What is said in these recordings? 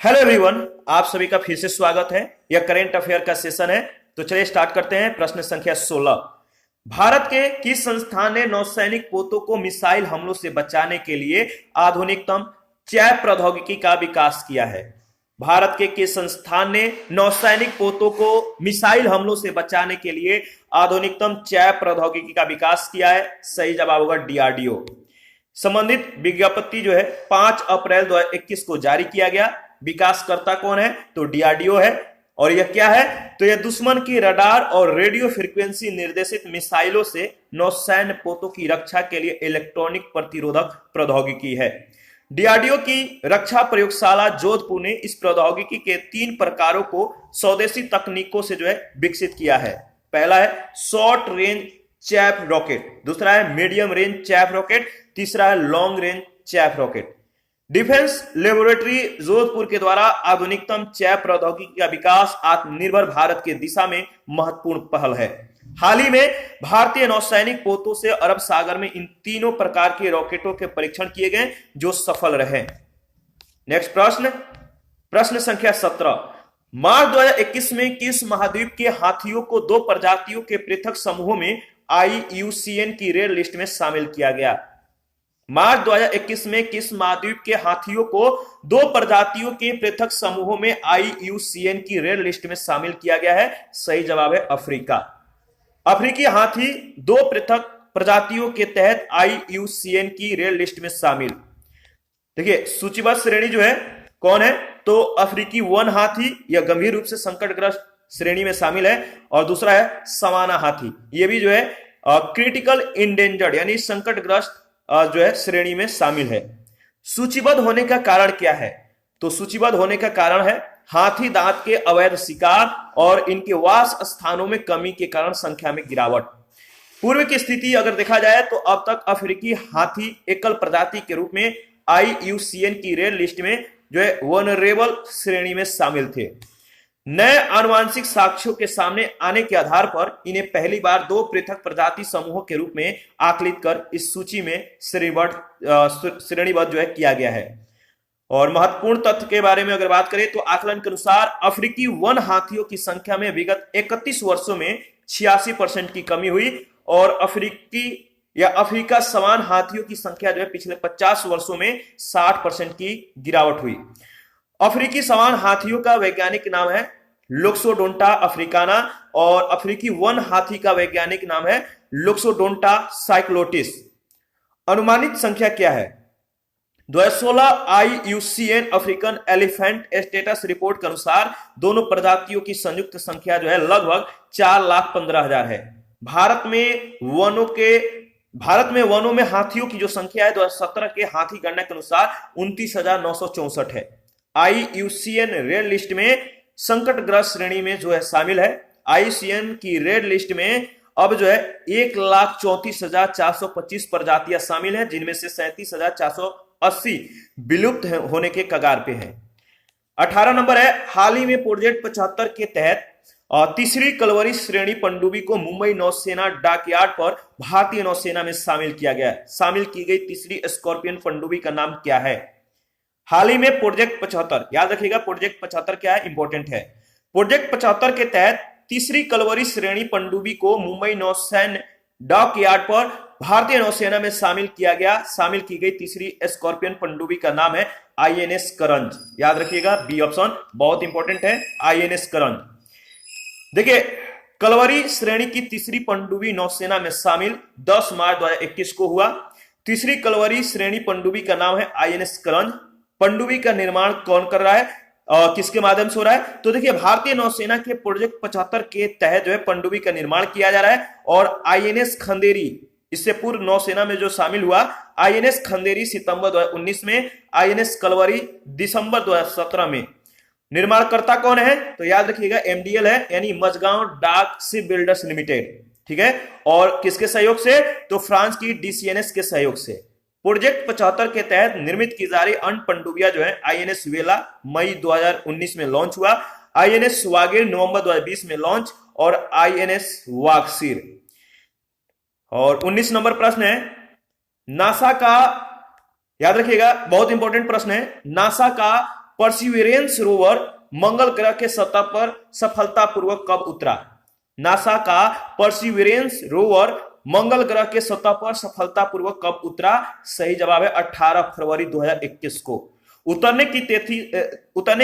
Hello everyone, आप सभी का फिर से स्वागत है। यह करेंट अफेयर का सेशन है। तो चलिए स्टार्ट करते हैं। प्रश्न संख्या 16। भारत के किस संस्थान ने नौसैनिक पोतों को मिसाइल हमलों से बचाने के लिए आधुनिकतम जैव प्रौद्योगिकी का विकास किया है? भारत के किस संस्थान ने नौसैनिक पोतों को मिसाइल हमलों से बचाने के लिए आधुनिकतम जैव प्रौद्योगिकी का विकास किया है? सही जवाब होगा डीआरडीओ। संबंधित विज्ञप्ति जो है 5 अप्रैल 2021 को जारी किया गया। विकासकर्ता कौन है? तो डीआरडीओ है। और यह क्या है? तो यह दुश्मन की रडार और रेडियो फ्रीक्वेंसी निर्देशित मिसाइलों से नौसैन्य पोतों की रक्षा के लिए इलेक्ट्रॉनिक प्रतिरोधक प्रौद्योगिकी है। डीआरडीओ की रक्षा प्रयोगशाला जोधपुर ने इस प्रौद्योगिकी के 3 प्रकारों को स्वदेशी तकनीकों से जो है विकसित किया है। पहला है शॉर्ट रेंज चैफ रॉकेट, दूसरा है मीडियम रेंज चैफ रॉकेट, तीसरा है long range chaff rocket. Defence laboratory Jodhpur के द्वारा आधुनिकतम चैफ प्रौद्योगिकी का विकास आत्मनिर्भर भारत की दिशा में महत्वपूर्ण पहल है। हाल ही में भारतीय नौसैनिक पोतों से अरब सागर में इन तीनों प्रकार के रॉकेटों के परीक्षण किए गए जो सफल रहे। नेक्स्ट प्रश्न संख्या 17। मार्च 2021 में किस महाद्वीप के हाथियों को 2 प्रजातियों के पृथक समूहों में IUCN की रेड लिस्ट में शामिल किया गया? मार्च 2021 में किस महाद्वीप के हाथियों को 2 प्रजातियों के पृथक समूहों में IUCN की रेड लिस्ट में शामिल किया गया है? सही जवाब है अफ्रीका। अफ्रीकी हाथी 2 पृथक प्रजातियों के तहत IUCN की रेड लिस्ट में शामिल। देखिए सूचीबद्ध श्रेणी जो है कौन है? तो अफ्रीकी वन हाथी, यह गंभीर रूप से संकटग्रस्त श्रेणी में शामिल है। और दूसरा है सवाना हाथी, यह भी जो है क्रिटिकल इंडेंजर्ड यानी संकटग्रस्त जो है श्रेणी में शामिल है। सूचीबद्ध होने का कारण क्या है? तो सूचीबद्ध होने का कारण है हाथी दांत के अवैध शिकार और इनके वास स्थानों में कमी के कारण संख्या में गिरावट। पूर्व की स्थिति अगर देखा जाए तो अब तक अफ्रीकी हाथी एकल प्रजाति के रूप में IUCN की रेड लिस्ट में जो है वनरेबल श्रेणी में शामिल थे। नए आनुवांशिक साक्ष्यों के सामने आने के आधार पर इन्हें पहली बार 2 पृथक प्रजाति समूहों के रूप में आकलित कर इस सूची में श्रेणीबद्ध जो है किया गया है। और महत्वपूर्ण तथ्य के बारे में अगर बात करें तो आकलन के अनुसार अफ्रीकी वन हाथियों की संख्या में विगत 31 वर्षों में 86% की कमी हुई और अफ्रीका समान हाथियों की संख्या जो है पिछले 50 वर्षों में 60% की गिरावट हुई। अफ्रीकी समान हाथियों का वैज्ञानिक नाम है लोक्सोडोंटा अफ्रीकाना और अफ्रीकी वन हाथी का वैज्ञानिक नाम है लोक्सोडोंटा साइक्लोटिस। अनुमानित संख्या क्या है? 2016 IUCN African elephant status report के अनुसार दोनों प्रजातियों की संयुक्त संख्या जो है लगभग 4,15,000 है। भारत में वनों में हाथियों की जो संख्या है 2017 के हाथी गणना के अनुसार 29,964 है। IUCN रेड लिस्ट में संकटग्रस्त श्रेणी में जो है शामिल है। IUCN की रेड लिस्ट में अब जो है 1,34,425 प्रजातियां शामिल हैं, जिनमें से 37,480 विलुप्त होने के कगार पे हैं। 18 नंबर है हाल ही में प्रोजेक्ट 75 के तहत तीसरी कलवरी श्रेणी पनडुब्बी को मुंबई नौसेना डॉकयार्ड पर भारतीय नौसेना में शामिल किया गया। शामिल की गई तीसरी स्कॉर्पियन पनडुब्बी का नाम क्या है? हाल ही में प्रोजेक्ट 75, याद रखिएगा प्रोजेक्ट 75 क्या है, इंपॉर्टेंट है। प्रोजेक्ट 75 के तहत तीसरी कलवरी श्रेणी पनडुब्बी को मुंबई नौसैन्य डॉकयार्ड पर भारतीय नौसेना में शामिल किया गया। शामिल की गई तीसरी स्कॉर्पियन पनडुब्बी का नाम है INS करंज। याद रखिएगा बी ऑप्शन बहुत इंपॉर्टेंट है, INS करंज। देखिए कलवरी श्रेणी की तीसरी पनडुब्बी नौसेना में शामिल 10 मार्च 2021 को हुआ। तीसरी कलवरी श्रेणी पनडुब्बी का नाम है INS करंज। पनडुब्बी का निर्माण कौन कर रहा है, किसके माध्यम से हो रहा है? तो देखिए भारतीय नौसेना के प्रोजेक्ट 75 के तहत जो है पनडुब्बी का निर्माण किया जा रहा है। और INS खंदेरी इससे पूर्व नौसेना में जो शामिल हुआ, INS खंदेरी सितंबर 2019 में, INS कलवरी दिसंबर 2017 में। निर्माणकर्ता कौन है? तो याद रखिएगा MDL है, यानी मझगांव डाक शिप बिल्डर्स लिमिटेड। ठीक है, और किसके सहयोग से? तो फ्रांस की DCNS के सहयोग से। प्रोजेक्ट 75 के तहत निर्मित की जा रही अन्य पनडुब्बियां जो है INS वेला मई 2019 में लॉन्च हुआ, INS वागिर नवंबर 2020 में लॉन्च और INS वागसीर। और 19 नंबर प्रश्न है नासा का, याद रखिएगा बहुत इंपॉर्टेंट प्रश्न है, नासा का परसिवियरेंस रोवर मंगल ग्रह के सतह पर सफलतापूर्वक कब उतरा? नासा का परसिवियरेंस रोवर मंगल ग्रह के सतह पर सफलतापूर्वक कब उतरा? सही जवाब है 18 फरवरी 2021 को। उतरने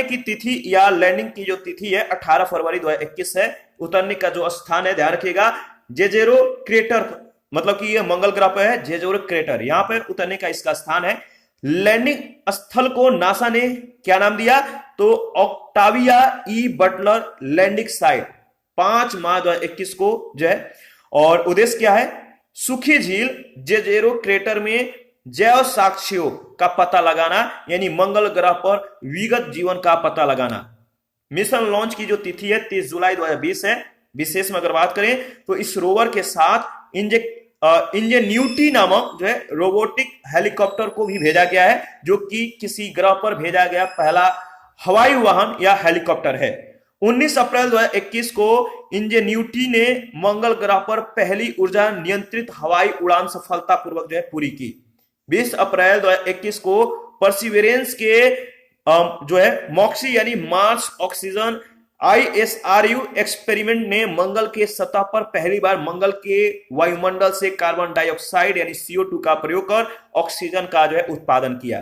की तिथि या लैंडिंग की जो तिथि है 18 फरवरी 2021 है। उतरने का जो स्थान है ध्यान रखिएगा जेजेरो क्रेटर, मतलब कि ये मंगल ग्रह पर है जेजेरो क्रेटर, यहां पर उतरने का इसका स्थान है। लैंडिंग स्थल को नासा ने क्या नाम दिया? तो ऑक्टाविया ई बटलर लैंडिंग साइट 5 मार्च 2021 को जो है। और उद्देश्य क्या है? सूखी झील जेजेरो क्रेटर में जैव साक्ष्यों का पता लगाना, यानी मंगल ग्रह पर विगत जीवन का पता लगाना। मिशन लॉन्च की जो तिथि है 30 जुलाई 2020 है। विशेष में अगर बात करें तो इस रोवर के साथ इंजेन्यूटी नामक जो है रोबोटिक हेलीकॉप्टर को भी भेजा गया है, जो कि किसी ग्रह पर भेजा गया पहला हवाई वाहन या हेलीकॉप्टर है। 19 अप्रैल 2021 को इंजेन्यूटी ने मंगल ग्रह पर पहली ऊर्जा नियंत्रित हवाई उड़ान सफलतापूर्वक जो है पूरी की। 20 अप्रैल 2021 को परसिवियरेंस के जो है मॉक्सी यानी मार्स ऑक्सीजन ISRU एक्सपेरिमेंट ने मंगल के सतह पर पहली बार मंगल के वायुमंडल से कार्बन डाइऑक्साइड यानी CO2 का प्रयोग कर ऑक्सीजन का जो है उत्पादन किया।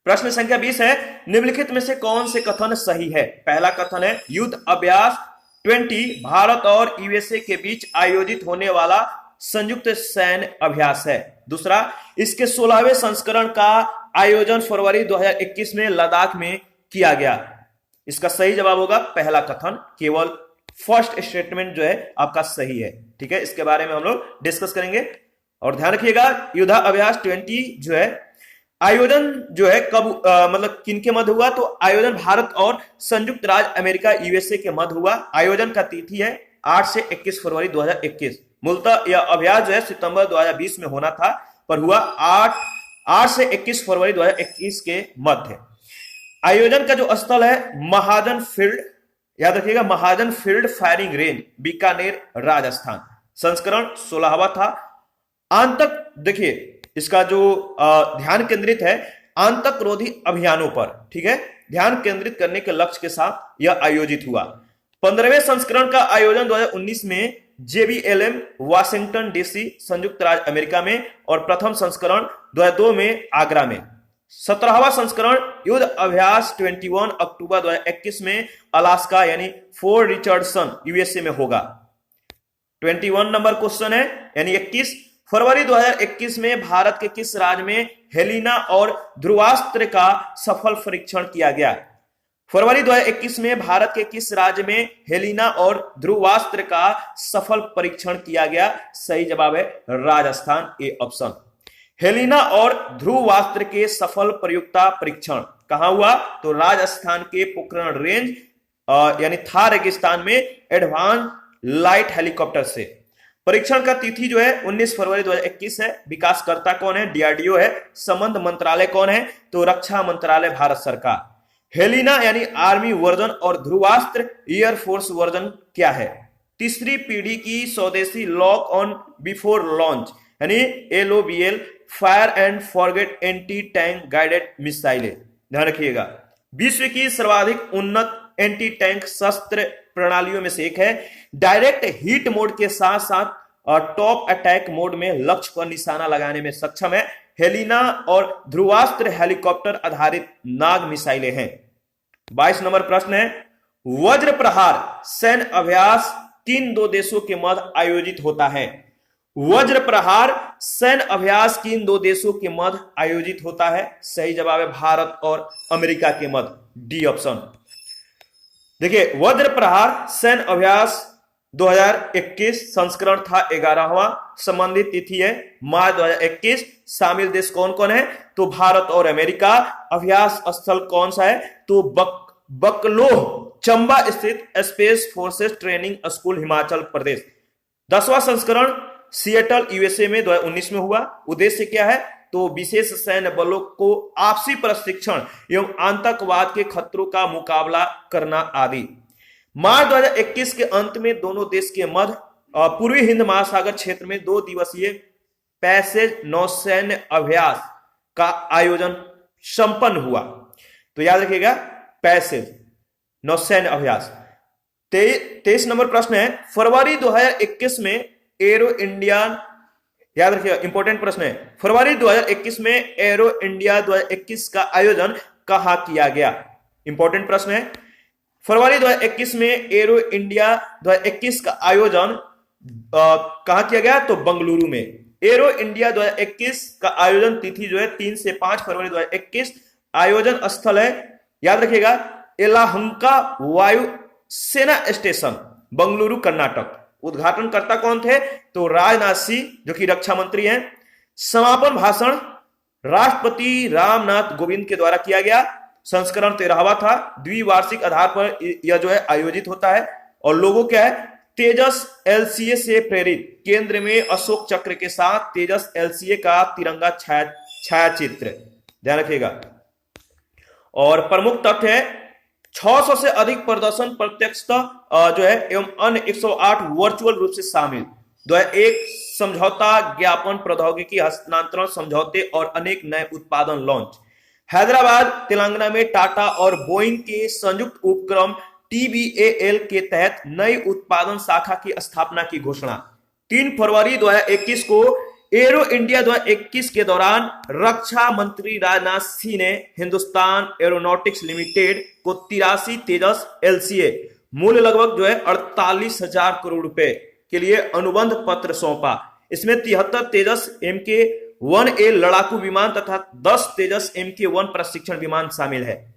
प्रश्न संख्या 20 है, निम्नलिखित में से कौन से कथन सही है? पहला कथन है युद्ध अभ्यास 20 भारत और USA के बीच आयोजित होने वाला संयुक्त सैन्य अभ्यास है। दूसरा, इसके 16वें संस्करण का आयोजन फरवरी 2021 में लद्दाख में किया गया। इसका सही जवाब होगा पहला कथन, केवल फर्स्ट स्टेटमेंट जो है आपका सही है। ठीक है, इसके बारे में हम लोग डिस्कस करेंगे। और ध्यान रखिएगा युद्धाभ्यास 20 जो है आयोजन जो है कब मतलब किनके मध्य हुआ? तो आयोजन भारत और संयुक्त राज्य अमेरिका USA के मध्य हुआ। आयोजन का तिथि है 8 से 21 फरवरी 2021। मूलतः यह अभ्यास जो है सितंबर 2020 में होना था, पर हुआ 8 से 21 फरवरी 2021 के मध्य। आयोजन का जो स्थल है महाजन फील्ड, याद रखिएगा Mahajan field firing range, Bikaner, Rajasthan. संस्करण 16वां था। आंतक देखिए इसका जो ध्यान केंद्रित है आंतकरोधी अभियानों पर, ठीक है, ध्यान केंद्रित करने के लक्ष्य के साथ यह आयोजित हुआ। 15वें संस्करण का आयोजन 2019 में JBLM वाशिंगटन DC संयुक्त राज्य अमेरिका में, और प्रथम संस्करण 2002 में आगरा में। 17वां संस्करण युद्ध अभ्यास 21 अक्टूबर 2021 में अलास्का यानी फोर्ट रिचर्डसन USA में होगा। 21 नंबर क्वेश्चन है, यानी 21 फरवरी 2021 में भारत के किस राज्य में हेलिना और ध्रुवास्त्र का सफल परीक्षण किया गया? फरवरी 2021 में भारत के किस राज्य में हेलिना और ध्रुवास्त्र का सफल परीक्षण किया गया? सही जवाब है राजस्थान, ए ऑप्शन। हेलिना और ध्रुवास्त्र के सफल प्रयोक्ता परीक्षण कहां हुआ? तो राजस्थान के पोखरण रेंज यानी थार रेगिस्तान में एडवांस लाइट हेलीकॉप्टर से। परीक्षण का तिथि जो है 19 फरवरी 2021 है। विकासकर्ता कौन है? DRDO है। संबंध मंत्रालय कौन है? तो रक्षा मंत्रालय, भारत सरकार। हेलिना यानी आर्मी वर्जन और ध्रुवास्त्र एयरफोर्स वर्जन क्या है? तीसरी पीढ़ी की स्वदेशी लॉक ऑन बिफोर लॉन्च यानी LOBL fire and forget anti tank guided मिसाइलें। ध्यान रखिएगा विश्व की सर्वाधिक उन्नत एंटी टैंक शस्त्र प्रणालियों में से एक है। डायरेक्ट हिट मोड के साथ साथ टॉप अटैक मोड में लक्ष्य पर निशाना लगाने में सक्षम है। हेलिना और ध्रुवास्त्र हेलीकॉप्टर आधारित नाग मिसाइलें हैं। 22 नंबर प्रश्न है, वज्र प्रहार सैन्य अभ्यास किन दो देशों के मध्य आयोजित होता है? वज्र प्रहार सैन्य अभ्यास किन दो देशों के मध्य आयोजित होता है? सही जवाब है भारत और अमेरिका के मध्य, डी ऑप्शन। देखिए वज्र प्रहार सैन्य अभ्यास 2021 संस्करण था 11वां। संबंधित तिथि है मार्च 2021। शामिल देश कौन कौन है? तो भारत और अमेरिका। अभ्यास स्थल कौन सा है? तो बकलोह चंबा स्थित space forces training school, Himachal Pradesh. 10वां संस्करण सिएटल USA में 2019 में हुआ। उद्देश्य क्या है? तो विशेष सैन्य बलों को आपसी प्रशिक्षण एवं आतंकवाद के खतरों का मुकाबला करना आदि। मार्च 2021 के अंत में दोनों देश के मध्य पूर्वी हिंद महासागर क्षेत्र में 2 दिवसीय पैसेज नौसैन्य अभ्यास का आयोजन संपन्न हुआ। तो याद रखिएगा पैसेज, नौसैन्य अभ्यास। 23 नंबर प्रश्न है, फरवरी 2021 में एरो इंडिया, याद रखिएगा इंपॉर्टेंट प्रश्न है, फरवरी 2021 में एरो इंडिया 2021 का आयोजन कहां किया गया? इंपॉर्टेंट प्रश्न है। फरवरी 2021 में एरो इंडिया 2021 का आयोजन कहां किया गया? तो बेंगलुरु में। एरो इंडिया 2021 का आयोजन तिथि जो है 3 से 5 फरवरी 2021। आयोजन स्थल है, याद रखिएगा, येलाहंका वायु सेना स्टेशन, बेंगलुरु, कर्नाटक। उद्घाटनकर्ता कौन थे? तो राजनाथ सिंह, जो कि रक्षा मंत्री हैं। समापन भाषण राष्ट्रपति रामनाथ कोविंद के द्वारा किया गया। संस्करण 13वां था। द्विवार्षिक आधार पर यह जो है आयोजित होता है। और लोगो क्या है? तेजस एलसीए से प्रेरित, केंद्र में अशोक चक्र के साथ तेजस एलसीए का तिरंगा छायाचित्र, ध्यान रखिएगा। और प्रमुख तथ्य है 600 से अधिक प्रदर्शन प्रत्यक्षतः जो है एवं अन्य 108 वर्चुअल रूप से शामिल। 1 समझौता ज्ञापन, प्रौद्योगिकी हस्तांतरण समझौते और अनेक नए उत्पादन लॉन्च। हैदराबाद तेलंगाना में टाटा और बोइंग के संयुक्त उपक्रम TBAL के तहत नई उत्पादन शाखा की स्थापना की घोषणा। 3 फरवरी 2021 को एरो इंडिया 2021 के दौरान रक्षा मंत्री राजनाथ सिंह ने हिंदुस्तान एरोनॉटिक्स लिमिटेड को 83 तेजस एलसीए, मूल्य लगभग जो है 48,000 करोड़ रुपए के लिए अनुबंध पत्र सौंपा। इसमें 73 तेजस MK-1A लड़ाकू विमान तथा 10 तेजस MK-1 प्रशिक्षण विमान शामिल है।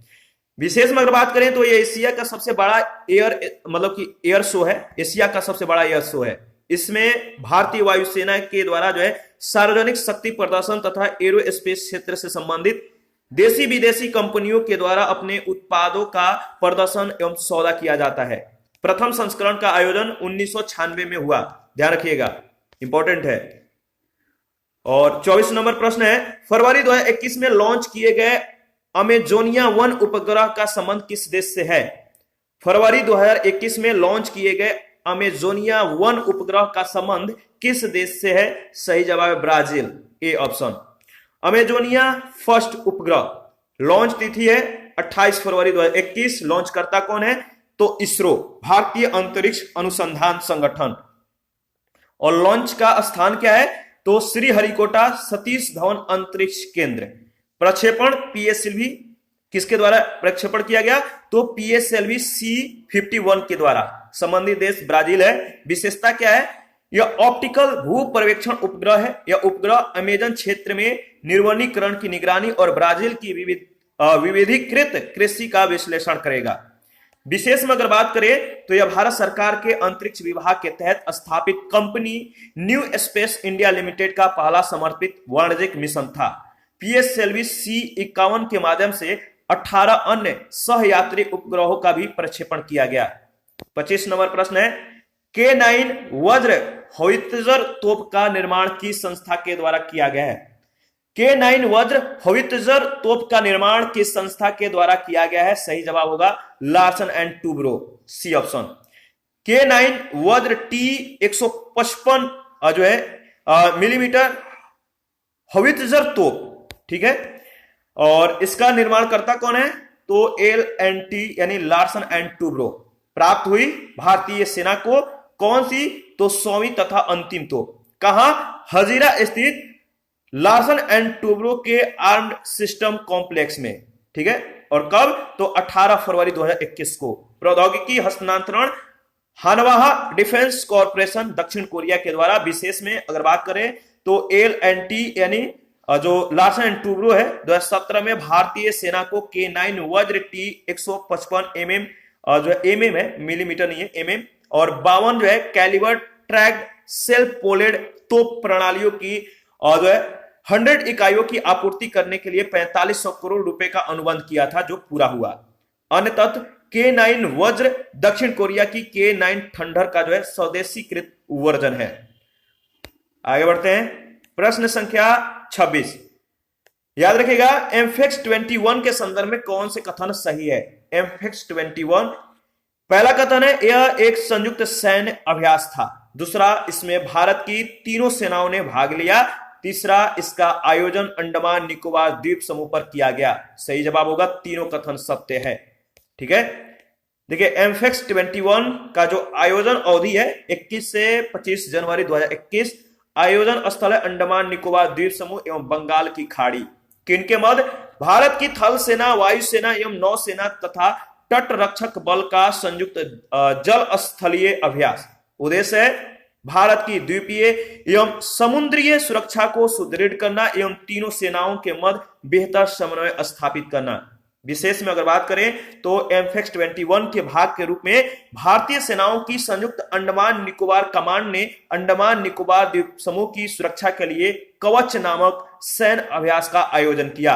विशेष में अगर बात करें तो ये एशिया का सबसे बड़ा एयर शो है। एशिया का सबसे बड़ा एयर शो है। इसमें भारतीय वायुसेना के द्वारा जो है सार्वजनिक शक्ति प्रदर्शन तथा एरोस्पेस क्षेत्र से संबंधित देशी विदेशी कंपनियों के द्वारा अपने उत्पादों का प्रदर्शन एवं सौदा किया जाता है। प्रथम संस्करण का आयोजन 1996 में हुआ, ध्यान रखिएगा, इंपॉर्टेंट है। और 24 नंबर प्रश्न है, फरवरी 2021 में लॉन्च किए गए अमेजोनिया 1 उपग्रह का संबंध किस देश से है? फरवरी 2021 में लॉन्च किए गए अमेजोनिया 1 उपग्रह का संबंध किस देश से है? सही जवाब है Brazil, A option. Amazonia first उपग्रह लॉन्च तिथि है 28 फरवरी 2021। लॉन्च करता कौन है? तो इसरो, भारतीय अंतरिक्ष अनुसंधान संगठन। और लॉन्च का स्थान क्या है? तो श्रीहरिकोटा सतीश धवन अंतरिक्ष केंद्र। प्रक्षेपण PSLV किसके द्वारा प्रक्षेपण किया गया? तो PSLV C-51 के द्वारा। संबंधित देश ब्राजील है। विशेषता क्या है? यह ऑप्टिकल भू पर्यवेक्षण उपग्रह है। यह उपग्रह अमेजन क्षेत्र में निर्वनीकरण की निगरानी और ब्राजील की विविधीकृत कृषि का विश्लेषण करेगा। विशेष में अगर बात करें तो यह भारत सरकार के अंतरिक्ष विभाग के तहत स्थापित company new space India limited का पहला समर्पित वाणिज्यिक मिशन था। PSLV C-51 के माध्यम से 18 अन्य सहयात्री उपग्रहों का भी प्रक्षेपण किया गया। 25 नंबर प्रश्न है, K9 वज्र होवित्जर तोप का निर्माण किस संस्था के द्वारा किया गया है? K9 वज्र होवित्जर तोप का निर्माण किस संस्था के द्वारा किया गया है? सही जवाब होगा Larsen and Toubro, C option. K9 Vajra T-155 जो है मिलीमीटर होवित्जर तोप, ठीक है। और इसका निर्माण करता कौन है? तो L&T यानी लार्सन एंड टूब्रो। प्राप्त हुई भारतीय सेना को कौन सी? तो 100वीं तथा अंतिम तोप। कहां? हजीरा स्थित लार्सन एंड टूब्रो के आर्म्ड सिस्टम कॉम्प्लेक्स में, ठीक है। और कब? तो 18 फरवरी 2021 को। प्रौद्योगिकी हस्तांतरण हानवाहा डिफेंस कॉर्पोरेशन दक्षिण कोरिया के द्वारा। विशेष में अगर बात करें तो L&T यानी जो लार्सन एंड टूब्रो है 2017 में भारतीय सेना को K9 वज्र T-155 mm जो है mm है, मिलीमीटर नहीं है, mm, और 52 जो है कैलिबर ट्रैक्ड सेल्फ पोलेड तोप प्रणालियों की जो है 100 इकाइयों की आपूर्ति करने के लिए 4500 करोड़ रुपए का अनुबंध किया था, जो पूरा हुआ। अन्य तत्व K9 वज्र दक्षिण कोरिया की K9 थंडर का जो है स्वदेशीकृत वर्जन है। आगे बढ़ते हैं, प्रश्न संख्या 26। याद रखिएगा एमफेक्स 21 के संदर्भ में कौन से कथन सही है? एमफेक्स 21, पहला कथन है यह एक संयुक्त सैन्य अभ्यास था। दूसरा, इसमें भारत की तीनों सेनाओं ने भाग लिया। तीसरा, इसका आयोजन अंडमान निकोबार द्वीप समूह पर किया गया। सही जवाब होगा, तीनों कथन सत्य है। ठीक है, देखिए एमफेक्स 21 का जो आयोजन अवधि है 21 से 25 जनवरी 2021। आयोजन स्थल है अंडमान निकोबार द्वीप समूह एवं बंगाल की खाड़ी। किनके मध्य? भारत की थल सेना, वायुसेना एवं नौसेना तथा तट रक्षक बल का संयुक्त जल स्थलीय अभ्यास। उद्देश्य है भारत की द्वीपीय एवं समुद्रीय सुरक्षा को सुदृढ़ करना एवं तीनों सेनाओं के मध्य बेहतर समन्वय स्थापित करना। विशेष में अगर बात करें तो एमफेक्स 21 के भाग के रूप में भारतीय सेनाओं की संयुक्त अंडमान निकोबार कमांड ने अंडमान निकोबार द्वीप समूह की सुरक्षा के लिए कवच नामक सैन्य अभ्यास का आयोजन किया।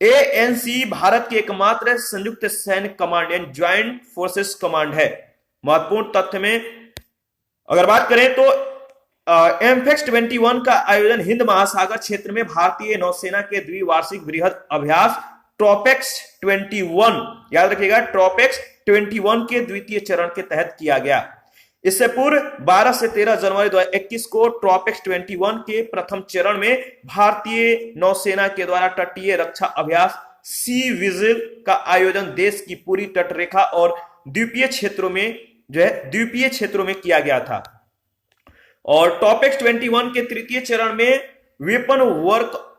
एएनसी भारत की एकमात्र संयुक्त सैन्य कमांड यानी ज्वाइंट फोर्सेस कमांड है। महत्वपूर्ण तथ्य में अगर बात करें तो एमफेक्स 21 का आयोजन हिंद महासागर क्षेत्र में भारतीय नौसेना के द्विवार्षिक वृहद अभ्यास ट्रोपेक्स 21, याद रखिएगा, ट्रोपेक्स 21 के द्वितीय चरण के तहत किया गया। इससे पूर्व 12 से 13 जनवरी 2021 को ट्रोपेक्स 21 के प्रथम चरण में भारतीय नौसेना के द्वारा तटीय रक्षा अभ्यास सी विजिल का आयोजन देश की पूरी तटरेखा और द्वीपीय क्षेत्रों में किया गया था। और टॉपेक्स 21 के तृतीय चरण में वेपन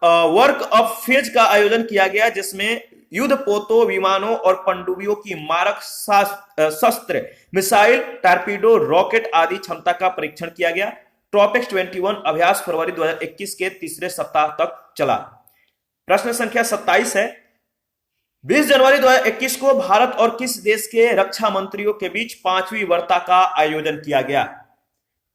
वर्क ऑफ फेज का आयोजन किया गया, जिसमें युद्ध पोतों, विमानों और पनडुब्बियों की मारक शस्त्र, मिसाइल, टारपीडो, रॉकेट आदि क्षमता का परीक्षण किया गया। टॉपेक्स 21 अभ्यास फरवरी 2021 के तीसरे सप्ताह तक चला। प्रश्न संख्या 27 है, 20 जनवरी 2021 को भारत और किस देश के रक्षा मंत्रियों के बीच 5वीं वार्ता का आयोजन किया गया?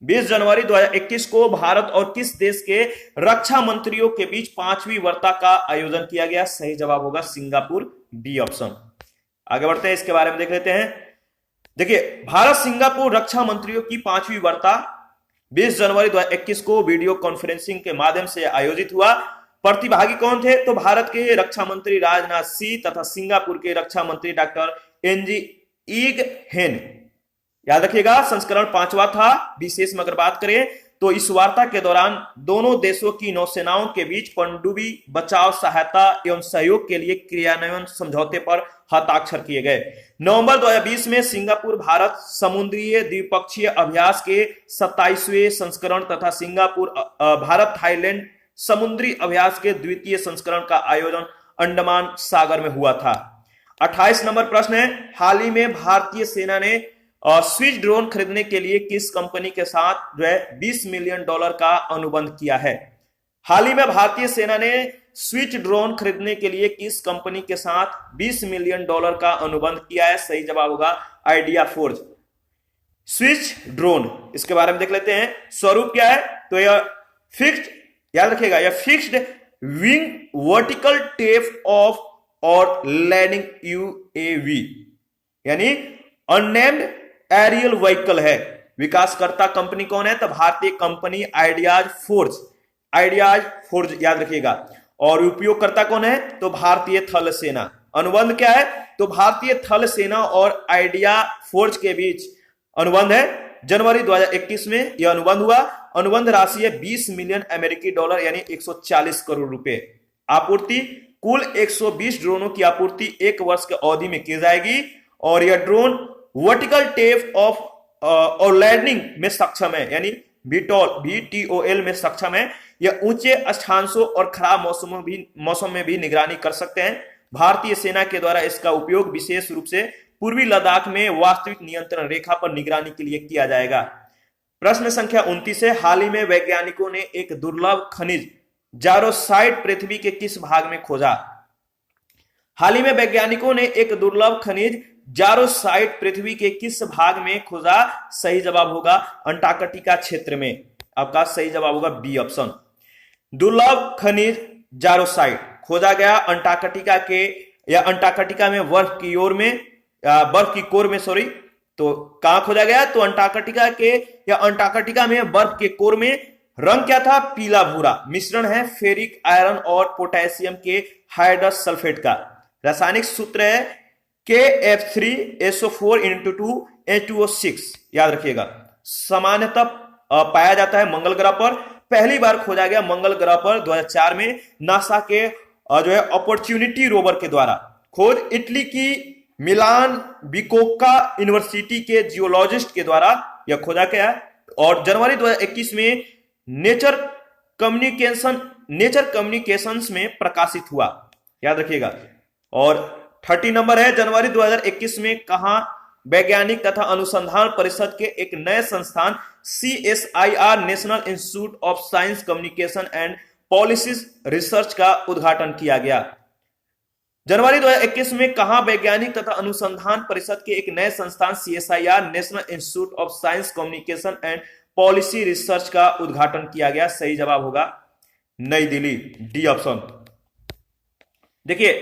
20 जनवरी 2021 को भारत और किस देश के रक्षा मंत्रियों के बीच 5वीं वार्ता का आयोजन किया गया? सही जवाब होगा सिंगापुर, बी ऑप्शन। आगे बढ़ते हैं, इसके बारे में देख लेते हैं। देखिए, भारत सिंगापुर रक्षा मंत्रियों की 5वीं वार्ता 20 जनवरी 2021 को वीडियो कॉन्फ्रेंसिंग के माध्यम से आयोजित हुआ। प्रतिभागी कौन थे? तो भारत के रक्षा मंत्री राजनाथ सिंह तथा सिंगापुर के रक्षा मंत्री डॉक्टर एनजी ईग हेन। याद रखिएगा, संस्करण 5वां था। विशेष में अगर बात करें तो इस वार्ता के दौरान दोनों देशों की नौसेनाओं के बीच पनडुब्बी बचाव सहायता एवं सहयोग के लिए क्रियान्वयन समझौते पर हस्ताक्षर किए गए। नवंबर 2020 में सिंगापुर भारत समुद्रीय द्विपक्षीय अभ्यास के 27वें संस्करण तथा सिंगापुर भारत थाईलैंड समुद्री अभ्यास के द्वितीय संस्करण का आयोजन अंडमान सागर में हुआ था। 28 नंबर प्रश्न है, हाल ही में भारतीय सेना ने स्विच ड्रोन खरीदने के लिए किस कंपनी के साथ $20 मिलियन का अनुबंध किया है? हाल ही में भारतीय सेना ने स्विच ड्रोन खरीदने के लिए किस कंपनी के साथ $20 मिलियन का अनुबंध किया है? सही जवाब होगा आइडिया फोर्ज। स्विच ड्रोन, इसके बारे में देख लेते हैं। स्वरूप क्या है? तो यह फिक्स्ड, याद रखिएगा, यह fixed wing vertical tape of और लैंडिंग यूएवी यानी अननेम्ड एरियल व्हीकल है। विकासकर्ता कंपनी कौन है? तो भारतीय कंपनी आइडियाज फोर्ज, याद रखिएगा। और उपयोगकर्ता कौन है? तो भारतीय थल सेना। अनुबंध क्या है? तो भारतीय थल सेना और आइडिया फोर्ज के बीच अनुबंध है। जनवरी 2021 में यह अनुबंध हुआ। अनुबंध राशि है $20 मिलियन अमेरिकी डॉलर यानी 140 करोड़ रुपए। आपूर्ति, कुल 120 ड्रोनों की आपूर्ति 1 वर्ष की अवधि में की जाएगी। और यह ड्रोन वर्टिकल टेप ऑफ और लैंडिंग में सक्षम है यानी VTOL में सक्षम है। यह ऊंचे अक्षांशों और खराब मौसम में भी निगरानी कर सकते हैं। भारतीय सेना के द्वारा इसका उपयोग विशेष रूप से पूर्वी लद्दाख में वास्तविक नियंत्रण रेखा पर निगरानी के लिए किया जाएगा। प्रश्न संख्या 29 है, हाल ही में वैज्ञानिकों ने एक दुर्लभ खनिज जारोसाइट पृथ्वी के किस भाग में खोजा? हाल ही में वैज्ञानिकों ने एक दुर्लभ खनिज जारोसाइट पृथ्वी के किस भाग में खोजा? सही जवाब होगा अंटार्कटिका क्षेत्र में। आपका सही जवाब होगा बी ऑप्शन। दुर्लभ खनिज जारोसाइट खोजा गया अंटार्कटिका के या अंटार्कटिका में बर्फ की कोर में तो कहां खोजा गया? तो अंटार्कटिका के या अंटार्कटिका में बर्फ के कोर में। रंग क्या था? पीला भूरा। मिश्रण है फेरिक आयरन और पोटेशियम के हाइड्रस सल्फेट का। रासायनिक सूत्र है KF3SO4 × 2H2O6, याद रखिएगा। सामान्यतः पाया जाता है मंगल ग्रह पर। पहली बार खोजा गया मंगल ग्रह पर 2004 में नासा के जो है अपॉर्चुनिटी रोवर के द्वारा। खोज इटली की मिलान बिकोक्का यूनिवर्सिटी के जियोलॉजिस्ट के द्वारा यह खोजा गया। और जनवरी 2021 में नेचर कम्युनिकेशंस में प्रकाशित हुआ, याद रखिएगा। और 30 नंबर है, जनवरी 2021 में कहां वैज्ञानिक तथा अनुसंधान परिषद के एक नए संस्थान CSIR national institute of science communication and policies research का उद्घाटन किया गया। जनवरी 2021 में कहां वैज्ञानिक तथा अनुसंधान परिषद के एक नए संस्थान CSIR national institute of science communication and policy research का उद्घाटन किया गया। सही जवाब होगा नई दिल्ली, डी ऑप्शन। देखिए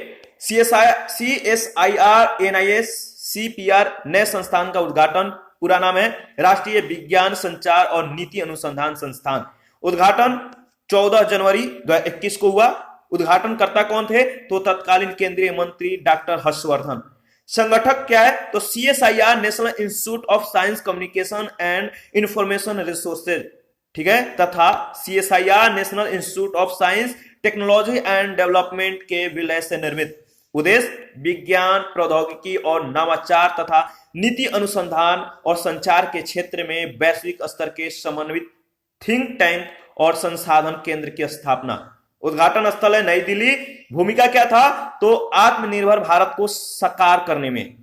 CSIR NIS CPR नए संस्थान का उद्घाटन, पूरा नाम है राष्ट्रीय विज्ञान संचार और नीति अनुसंधान संस्थान। उद्घाटन 14 जनवरी 2021 को हुआ। उद्घाटनकर्ता कौन थे? तो तत्कालीन केंद्रीय मंत्री डॉक्टर हर्षवर्धन। संगठक क्या है? तो CSIR national institute of science communication and information resources, ठीक है, तथा CSIR national institute of science technology and development के विलय से निर्मित। उद्देश्य विज्ञान, प्रौद्योगिकी और नवाचार तथा नीति अनुसंधान और संचार के क्षेत्र में वैश्विक स्तर के समन्वित थिंक टैंक और संसाधन केंद्र की स्थापना। उद्घाटन स्थल है नई दिल्ली। भूमिका क्या था? तो आत्मनिर्भर भारत को साकार करने में।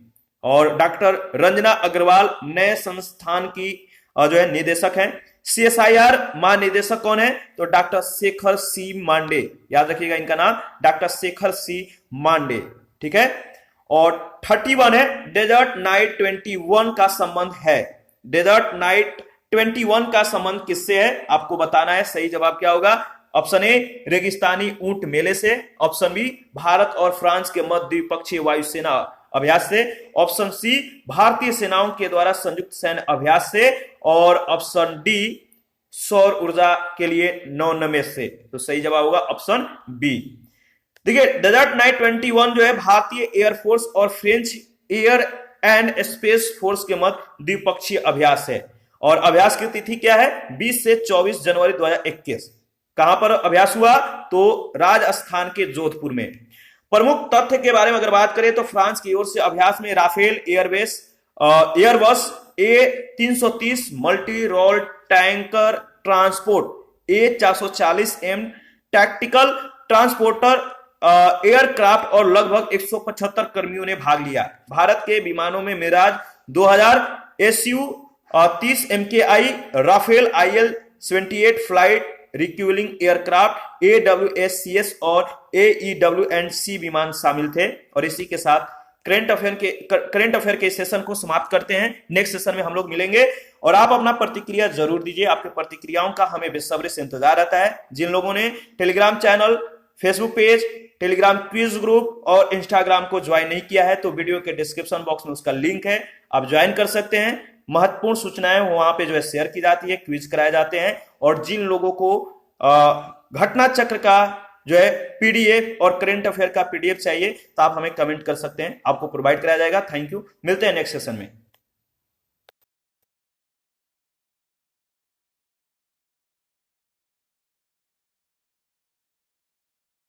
और डॉक्टर रंजना अग्रवाल नए संस्थान की जो है निदेशक हैं। CSIR महानिदेशक कौन है? तो डॉक्टर शेखर सी मांडे, याद रखिएगा इनका नाम, डॉक्टर शेखर सी मांडे, ठीक है। और 31 है, डेजर्ट नाइट 21 का संबंध है। डेजर्ट नाइट 21 का संबंध किससे है आपको बताना है। सही जवाब क्या होगा? ऑप्शन ए रेगिस्तानी ऊंट मेले से, ऑप्शन बी भारत और फ्रांस के मध्य द्विपक्षीय वायुसेना अभ्यास से, ऑप्शन सी भारतीय सेनाओं के द्वारा संयुक्त सैन्य अभ्यास से, और ऑप्शन डी सौर ऊर्जा के लिए नवोन्मेष से। तो सही जवाब होगा ऑप्शन बी। देखिए डेजर्ट नाइट 21 जो है भारतीय एयरफोर्स और French air and space force के मध्य द्विपक्षीय अभ्यास है। और अभ्यास की तिथि क्या है? 20 से 24 जनवरी 2021। कहां पर अभ्यास हुआ? तो राजस्थान के जोधपुर में। प्रमुख तथ्य के बारे में अगर बात करें तो फ्रांस की ओर से अभ्यास में Rafale Airbus A330 multi role tanker transport A440M tactical transporter aircraft और लगभग 175 कर्मियों ने भाग लिया। भारत के विमानों में Mirage 2000 Su-30 MKI Rafale IL-78 flight refuelling aircraft AWACS और AEW&C विमान शामिल थे। और इसी के साथ करंट अफेयर के सेशन को समाप्त करते हैं। नेक्स्ट सेशन में हम लोग मिलेंगे और आप अपना प्रतिक्रिया जरूर दीजिए। आपके प्रतिक्रियाओं का हमें बेसब्री से इंतजार रहता है। जिन लोगों ने Telegram channel, Facebook page, Telegram quiz group और इंस्टाग्राम को ज्वाइन नहीं किया है तो वीडियो के डिस्क्रिप्शन बॉक्स में उसका लिंक है, आप ज्वाइन कर सकते हैं। महत्वपूर्ण सूचनाएं वहां पे जो है शेयर की जाती है, क्विज कराए जाते हैं। और जिन लोगों को घटना चक्र का जो है PDF और करंट अफेयर का PDF चाहिए तो आप हमें कमेंट कर सकते हैं, आपको प्रोवाइड कराया जाएगा। थैंक यू, मिलते हैं नेक्स्ट सेशन में।